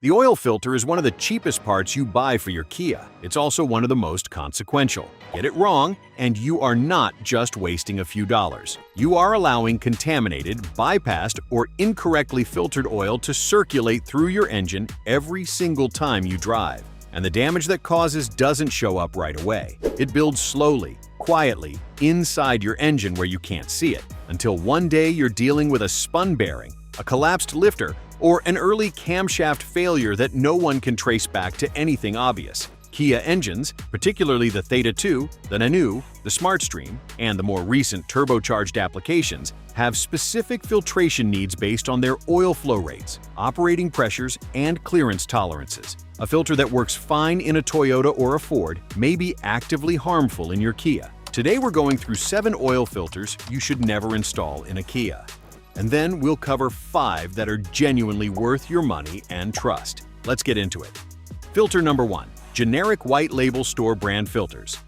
The oil filter is one of the cheapest parts you buy for your Kia. It's also one of the most consequential. Get it wrong, and you are not just wasting a few dollars. You are allowing contaminated, bypassed, or incorrectly filtered oil to circulate through your engine every single time you drive. And the damage that causes doesn't show up right away. It builds slowly, quietly, inside your engine where you can't see it, until one day you're dealing with a spun bearing, a collapsed lifter, or an early camshaft failure that no one can trace back to anything obvious. Kia engines, particularly the Theta II, the Niro, the Smartstream, and the more recent turbocharged applications, have specific filtration needs based on their oil flow rates, operating pressures, and clearance tolerances. A filter that works fine in a Toyota or a Ford may be actively harmful in your Kia. Today we're going through 7 oil filters you should never install in a Kia. And then we'll cover 5 that are genuinely worth your money and trust. Let's get into it. Filter number 1. Generic white label store brand filters.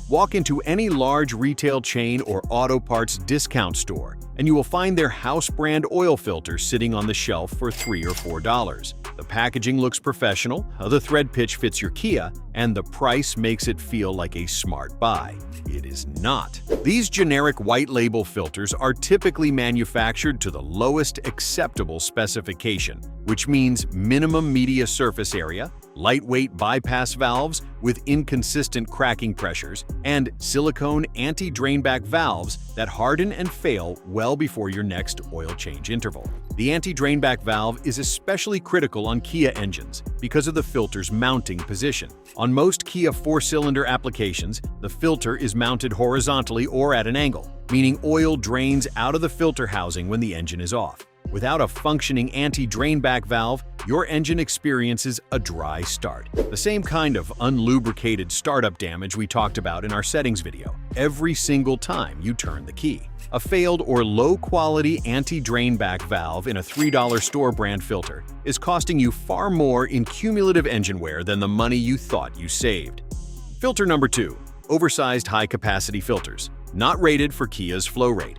Walk into any large retail chain or auto parts discount store, and you will find their house brand oil filter sitting on the shelf for $3 or $4. The packaging looks professional, the thread pitch fits your Kia, and the price makes it feel like a smart buy. It is not. These generic white label filters are typically manufactured to the lowest acceptable specification, which means minimum media surface area, lightweight bypass valves with inconsistent cracking pressures, and silicone anti-drainback valves that harden and fail well before your next oil change interval. The anti-drainback valve is especially critical on Kia engines because of the filter's mounting position. On most Kia 4-cylinder applications, the filter is mounted horizontally or at an angle, meaning oil drains out of the filter housing when the engine is off. Without a functioning anti-drainback valve, your engine experiences a dry start. The same kind of unlubricated startup damage we talked about in our settings video, every single time you turn the key. A failed or low-quality anti-drainback valve in a $3 store brand filter is costing you far more in cumulative engine wear than the money you thought you saved. Filter number 2. Oversized high-capacity filters, not rated for Kia's flow rate.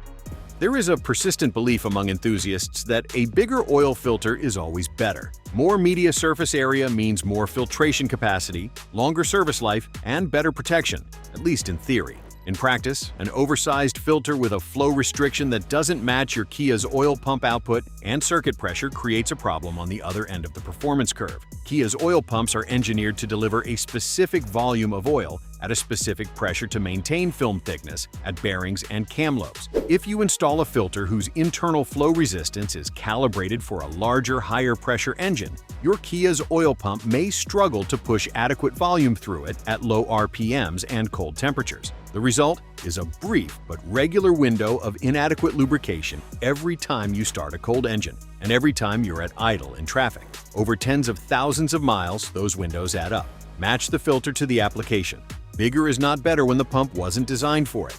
There is a persistent belief among enthusiasts that a bigger oil filter is always better. More media surface area means more filtration capacity, longer service life, and better protection, at least in theory. In practice, an oversized filter with a flow restriction that doesn't match your Kia's oil pump output and circuit pressure creates a problem on the other end of the performance curve. Kia's oil pumps are engineered to deliver a specific volume of oil at a specific pressure to maintain film thickness at bearings and cam lobes. If you install a filter whose internal flow resistance is calibrated for a larger, higher pressure engine, your Kia's oil pump may struggle to push adequate volume through it at low RPMs and cold temperatures. The result is a brief but regular window of inadequate lubrication every time you start a cold engine and every time you're at idle in traffic. Over tens of thousands of miles, those windows add up. Match the filter to the application. Bigger is not better when the pump wasn't designed for it.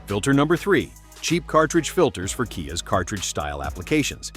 Filter number 3. Cheap cartridge filters for Kia's cartridge-style applications.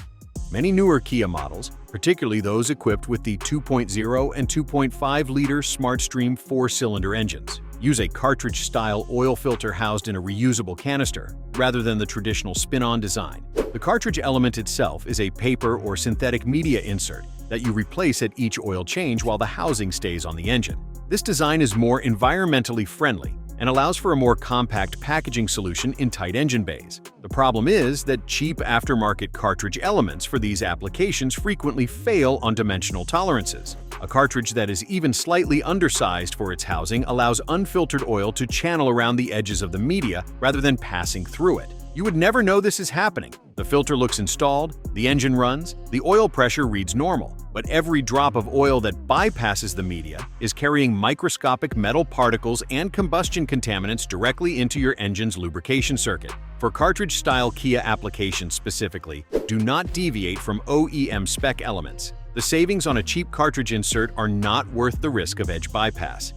Many newer Kia models, particularly those equipped with the 2.0 and 2.5-liter Smartstream 4-cylinder engines, use a cartridge-style oil filter housed in a reusable canister, rather than the traditional spin-on design. The cartridge element itself is a paper or synthetic media insert that you replace at each oil change while the housing stays on the engine. This design is more environmentally friendly and allows for a more compact packaging solution in tight engine bays. The problem is that cheap aftermarket cartridge elements for these applications frequently fail on dimensional tolerances. A cartridge that is even slightly undersized for its housing allows unfiltered oil to channel around the edges of the media rather than passing through it. You would never know this is happening. The filter looks installed, the engine runs, the oil pressure reads normal, but every drop of oil that bypasses the media is carrying microscopic metal particles and combustion contaminants directly into your engine's lubrication circuit. For cartridge-style Kia applications specifically, do not deviate from OEM spec elements. The savings on a cheap cartridge insert are not worth the risk of edge bypass.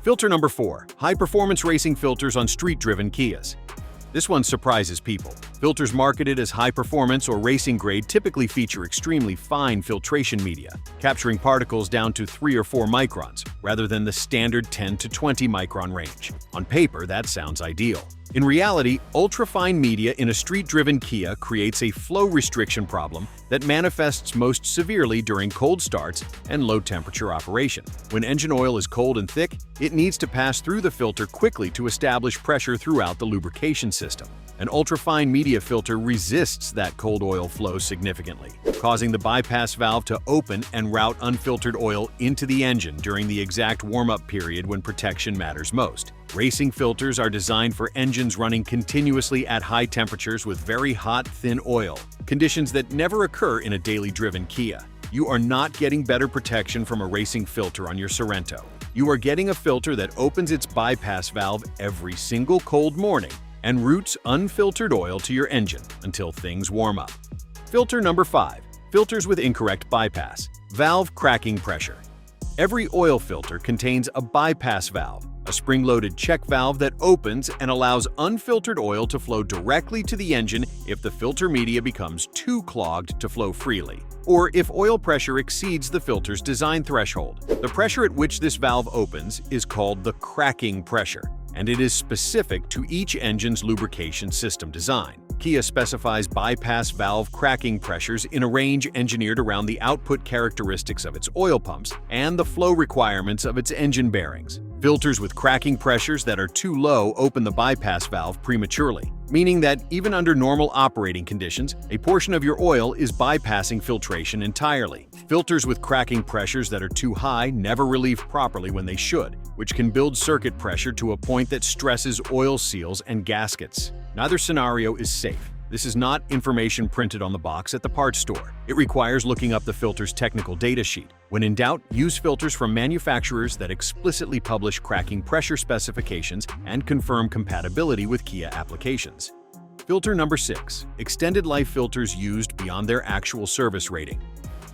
Filter number 4. High-performance racing filters on street-driven Kias. This one surprises people. Filters marketed as high-performance or racing grade typically feature extremely fine filtration media, capturing particles down to 3 or 4 microns, rather than the standard 10 to 20 micron range. On paper, that sounds ideal. In reality, ultrafine media in a street-driven Kia creates a flow restriction problem that manifests most severely during cold starts and low-temperature operation. When engine oil is cold and thick, it needs to pass through the filter quickly to establish pressure throughout the lubrication system. An ultrafine media filter resists that cold oil flow significantly, causing the bypass valve to open and route unfiltered oil into the engine during the exact warm-up period when protection matters most. Racing filters are designed for engines running continuously at high temperatures with very hot, thin oil, conditions that never occur in a daily driven Kia. You are not getting better protection from a racing filter on your Sorento. You are getting a filter that opens its bypass valve every single cold morning and routes unfiltered oil to your engine until things warm up. Filter number 5. Filters with incorrect bypass. Valve cracking pressure. Every oil filter contains a bypass valve, a spring-loaded check valve that opens and allows unfiltered oil to flow directly to the engine if the filter media becomes too clogged to flow freely, or if oil pressure exceeds the filter's design threshold. The pressure at which this valve opens is called the cracking pressure, and it is specific to each engine's lubrication system design. Kia specifies bypass valve cracking pressures in a range engineered around the output characteristics of its oil pumps and the flow requirements of its engine bearings. Filters with cracking pressures that are too low open the bypass valve prematurely, meaning that even under normal operating conditions, a portion of your oil is bypassing filtration entirely. Filters with cracking pressures that are too high never relieve properly when they should, which can build circuit pressure to a point that stresses oil seals and gaskets. Neither scenario is safe. This is not information printed on the box at the parts store. It requires looking up the filter's technical data sheet. When in doubt, use filters from manufacturers that explicitly publish cracking pressure specifications and confirm compatibility with Kia applications. Filter number 6. Extended life filters used beyond their actual service rating.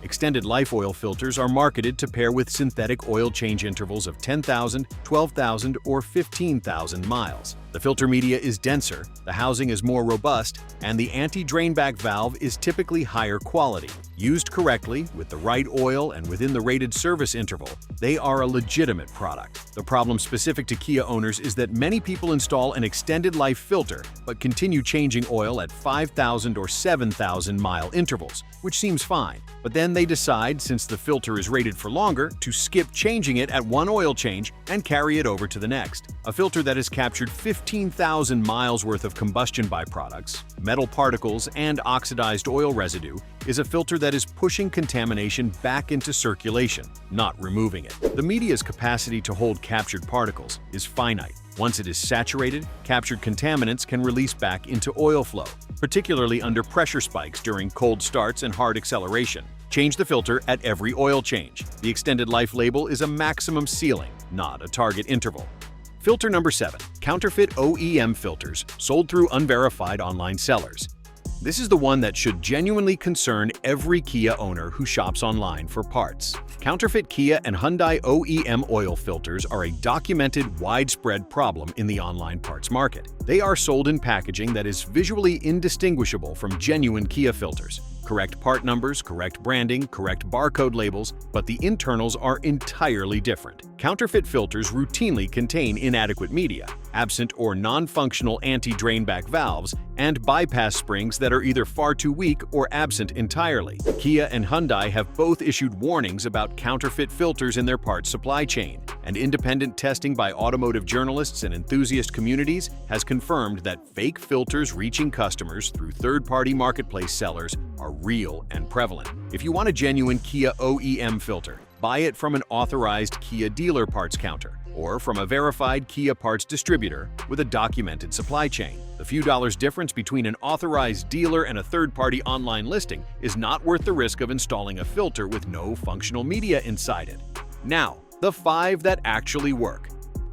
Extended life oil filters are marketed to pair with synthetic oil change intervals of 10,000, 12,000, or 15,000 miles. The filter media is denser, the housing is more robust, and the anti-drainback valve is typically higher quality. Used correctly, with the right oil and within the rated service interval, they are a legitimate product. The problem specific to Kia owners is that many people install an extended life filter but continue changing oil at 5,000 or 7,000 mile intervals, which seems fine. But then they decide, since the filter is rated for longer, to skip changing it at one oil change and carry it over to the next. A filter that has captured 15,000 miles worth of combustion byproducts, metal particles, and oxidized oil residue is a filter that is pushing contamination back into circulation, not removing it. The media's capacity to hold captured particles is finite. Once it is saturated, captured contaminants can release back into oil flow, particularly under pressure spikes during cold starts and hard acceleration. Change the filter at every oil change. The extended life label is a maximum ceiling, not a target interval. Filter number 7. Counterfeit OEM filters sold through unverified online sellers. This is the one that should genuinely concern every Kia owner who shops online for parts. Counterfeit Kia and Hyundai OEM oil filters are a documented, widespread problem in the online parts market. They are sold in packaging that is visually indistinguishable from genuine Kia filters. Correct part numbers, correct branding, correct barcode labels, but the internals are entirely different. Counterfeit filters routinely contain inadequate media, absent or non-functional anti-drainback valves, and bypass springs that are either far too weak or absent entirely. Kia and Hyundai have both issued warnings about counterfeit filters in their parts supply chain, and independent testing by automotive journalists and enthusiast communities has confirmed that fake filters reaching customers through third-party marketplace sellers are real and prevalent. If you want a genuine Kia OEM filter, buy it from an authorized Kia dealer parts counter or from a verified Kia parts distributor with a documented supply chain. The few dollars difference between an authorized dealer and a third-party online listing is not worth the risk of installing a filter with no functional media inside it. Now, the 5 that actually work.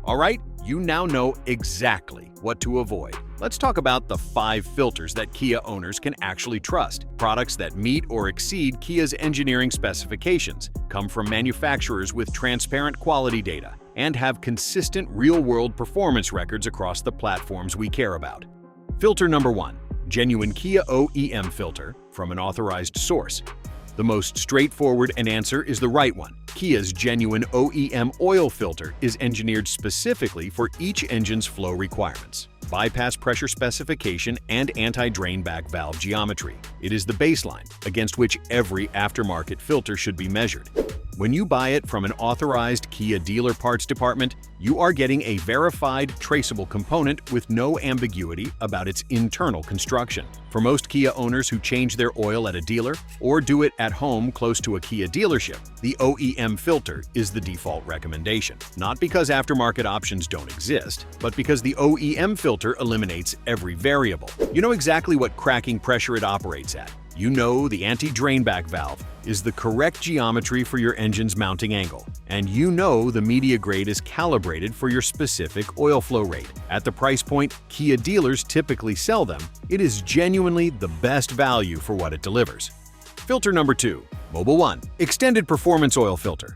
All right, you now know exactly what to avoid. Let's talk about the 5 filters that Kia owners can actually trust. Products that meet or exceed Kia's engineering specifications, come from manufacturers with transparent quality data, and have consistent real-world performance records across the platforms we care about. Filter number 1. Genuine Kia OEM filter from an authorized source. The most straightforward answer is the right one. Kia's genuine OEM oil filter is engineered specifically for each engine's flow requirements. bypass pressure specification, and anti-drain back valve geometry. It is the baseline against which every aftermarket filter should be measured. When you buy it from an authorized Kia dealer parts department, you are getting a verified, traceable component with no ambiguity about its internal construction. For most Kia owners who change their oil at a dealer or do it at home close to a Kia dealership, the OEM filter is the default recommendation. Not because aftermarket options don't exist, but because the OEM filter eliminates every variable. You know exactly what cracking pressure it operates at. You know the anti-drain back valve is the correct geometry for your engine's mounting angle, and you know the media grade is calibrated for your specific oil flow rate. At the price point Kia dealers typically sell them, it is genuinely the best value for what it delivers. Filter number 2. Mobil 1 Extended Performance Oil Filter.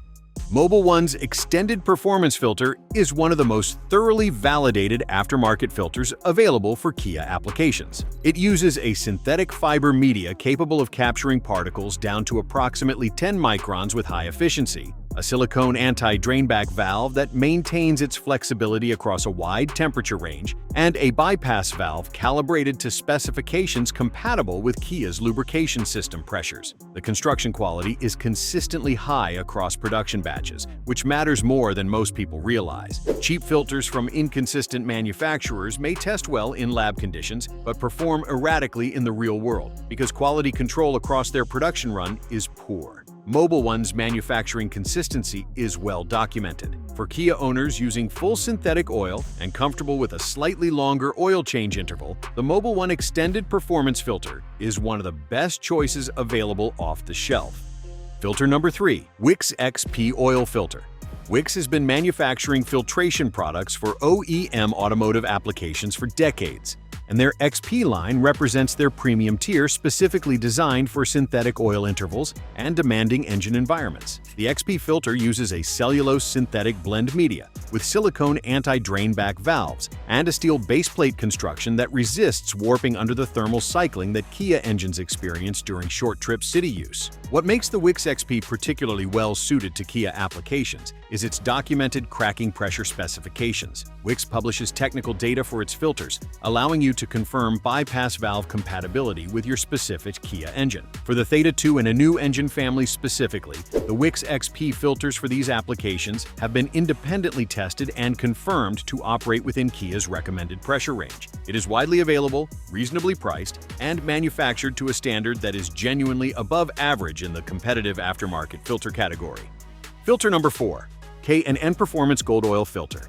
Mobil 1's Extended Performance Filter is one of the most thoroughly validated aftermarket filters available for Kia applications. It uses a synthetic fiber media capable of capturing particles down to approximately 10 microns with high efficiency, a silicone anti-drainback valve that maintains its flexibility across a wide temperature range, and a bypass valve calibrated to specifications compatible with Kia's lubrication system pressures. The construction quality is consistently high across production batches, which matters more than most people realize. Cheap filters from inconsistent manufacturers may test well in lab conditions, but perform erratically in the real world because quality control across their production run is poor. Mobil 1's manufacturing consistency is well documented. For Kia owners using full synthetic oil and comfortable with a slightly longer oil change interval, the Mobil 1 Extended Performance Filter is one of the best choices available off the shelf. Filter number 3. Wix XP Oil Filter. Wix has been manufacturing filtration products for OEM automotive applications for decades, and their XP line represents their premium tier specifically designed for synthetic oil intervals and demanding engine environments. The XP filter uses a cellulose synthetic blend media with silicone anti-drain back valves and a steel baseplate construction that resists warping under the thermal cycling that Kia engines experience during short-trip city use. What makes the Wix XP particularly well-suited to Kia applications is its documented cracking pressure specifications. Wix publishes technical data for its filters, allowing you to confirm bypass valve compatibility with your specific Kia engine. For the Theta II and a new engine family specifically, the Wix XP filters for these applications have been independently tested and confirmed to operate within Kia's recommended pressure range. It is widely available, reasonably priced, and manufactured to a standard that is genuinely above average in the competitive aftermarket filter category. Filter number 4. K&N Performance Gold Oil Filter.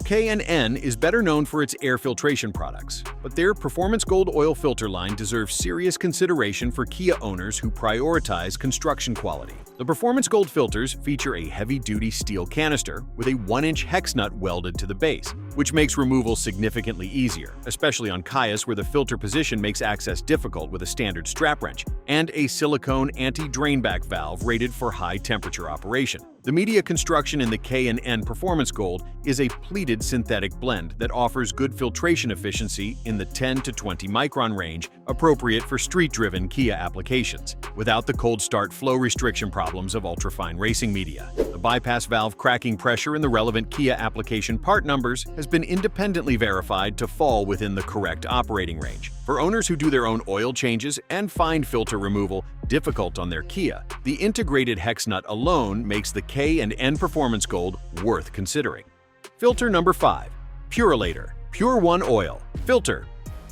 K&N is better known for its air filtration products, but their Performance Gold Oil Filter line deserves serious consideration for Kia owners who prioritize construction quality. The Performance Gold filters feature a heavy-duty steel canister with a 1-inch hex nut welded to the base, which makes removal significantly easier, especially on Kias where the filter position makes access difficult with a standard strap wrench, and a silicone anti-drainback valve rated for high-temperature operation. The media construction in the K&N Performance Gold is a pleated synthetic blend that offers good filtration efficiency in the 10 to 20 micron range, appropriate for street-driven Kia applications, without the cold start flow restriction problems of ultrafine racing media. The bypass valve cracking pressure in the relevant Kia application part numbers has been independently verified to fall within the correct operating range. For owners who do their own oil changes and find filter removal difficult on their Kia, the integrated hex nut alone makes the K&N Performance Gold worth considering. Filter number 5. Purolator Pure One Oil Filter.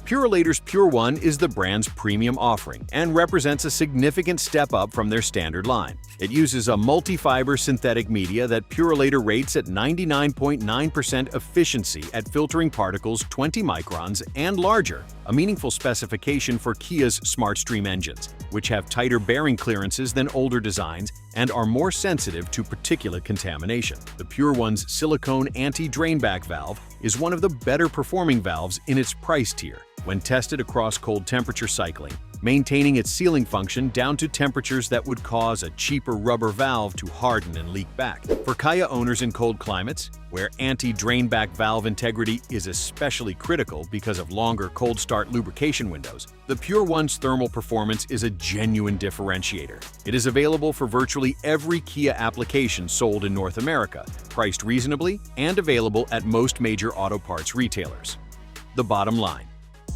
Purolator's Pure One is the brand's premium offering and represents a significant step up from their standard line. It uses a multi-fiber synthetic media that Purolator rates at 99.9% efficiency at filtering particles 20 microns and larger, a meaningful specification for Kia's Smartstream engines, which have tighter bearing clearances than older designs and are more sensitive to particulate contamination. The Pure One's silicone anti-drainback valve is one of the better performing valves in its price tier when tested across cold temperature cycling, maintaining its sealing function down to temperatures that would cause a cheaper rubber valve to harden and leak back. For Kia owners in cold climates, where anti-drainback valve integrity is especially critical because of longer cold start lubrication windows, the Pure One's thermal performance is a genuine differentiator. It is available for virtually every Kia application sold in North America, priced reasonably and available at most major auto parts retailers. the bottom line.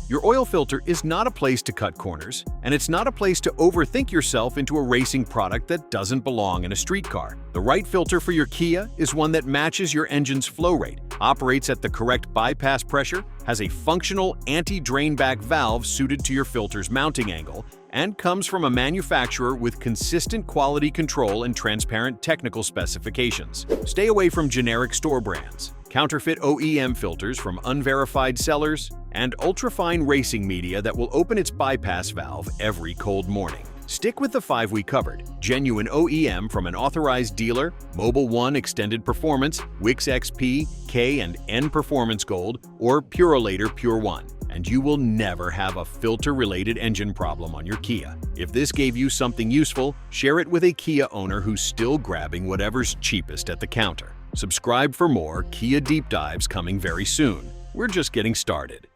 Your oil filter is not a place to cut corners, and it's not a place to overthink yourself into a racing product that doesn't belong in a street car. The right filter for your Kia is one that matches your engine's flow rate, operates at the correct bypass pressure, has a functional anti-drainback valve suited to your filter's mounting angle, and comes from a manufacturer with consistent quality control and transparent technical specifications. Stay away from generic store brands, counterfeit OEM filters from unverified sellers, and ultrafine racing media that will open its bypass valve every cold morning. Stick with the 5 we covered: genuine OEM from an authorized dealer, Mobil 1 Extended Performance, Wix XP, K and N Performance Gold, or Purolator Pure 1, and you will never have a filter-related engine problem on your Kia. If this gave you something useful, share it with a Kia owner who's still grabbing whatever's cheapest at the counter. Subscribe for more Kia Deep Dives coming very soon. We're just getting started.